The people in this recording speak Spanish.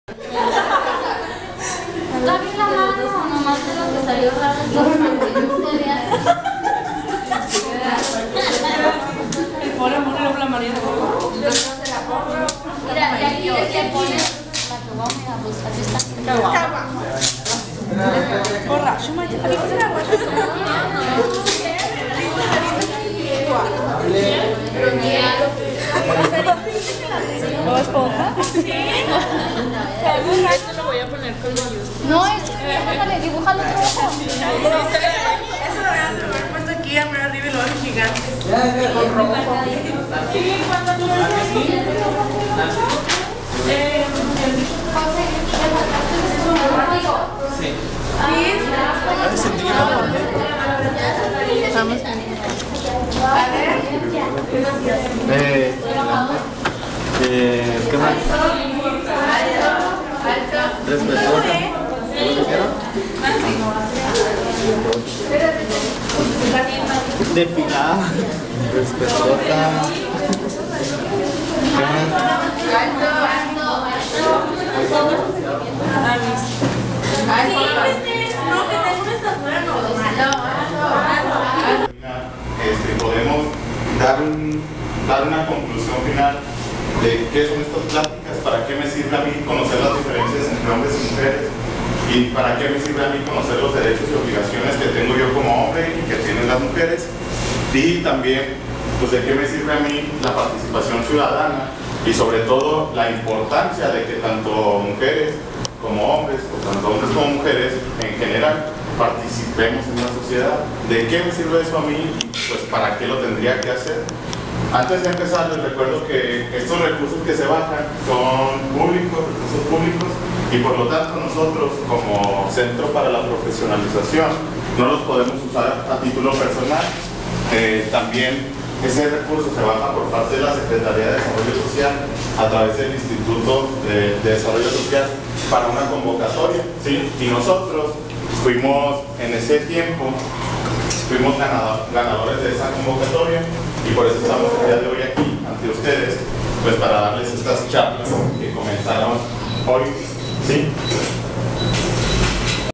Dame la mano, nomás de lo que salió raro. El pobre amor era la María. Mira, y aquí es que pone la caguama, pues así está. Borracho, macho. ¿A mí se la guacha? ¿O esponja? Sí. Esto lo voy a poner con mayúsculas. No, dibújale, dibújalo otro ojo. Eso lo voy a haber puesto aquí a mano arriba y lo voy a gigante. Sí, cuando no Sí. Vamos. ¿Qué más? Respetuosa. ¿Qué dijeron? Depilada. Respetuosa. ¿Qué más? no, que tengo una estatura normal. Podemos dar una conclusión final de qué son estas pláticas, para qué me sirve a mí conocer las diferencias entre hombres y mujeres y para qué me sirve a mí conocer los derechos y obligaciones que tengo yo como hombre y que tienen las mujeres, y también pues de qué me sirve a mí la participación ciudadana y sobre todo la importancia de que tanto mujeres como hombres, o tanto hombres como mujeres en general, participemos en la sociedad. ¿De qué me sirve eso a mí? Pues para qué lo tendría que hacer. Antes de empezar, les recuerdo que estos recursos que se bajan son públicos, recursos públicos, y por lo tanto nosotros como Centro para la Profesionalización no los podemos usar a título personal. También ese recurso se baja por parte de la Secretaría de Desarrollo Social a través del Instituto de Desarrollo Social para una convocatoria, ¿sí? Y nosotros fuimos en ese tiempo, fuimos ganadores de esa convocatoria y por eso estamos el día de hoy aquí ante ustedes, pues para darles estas charlas que comenzaron hoy, ¿sí?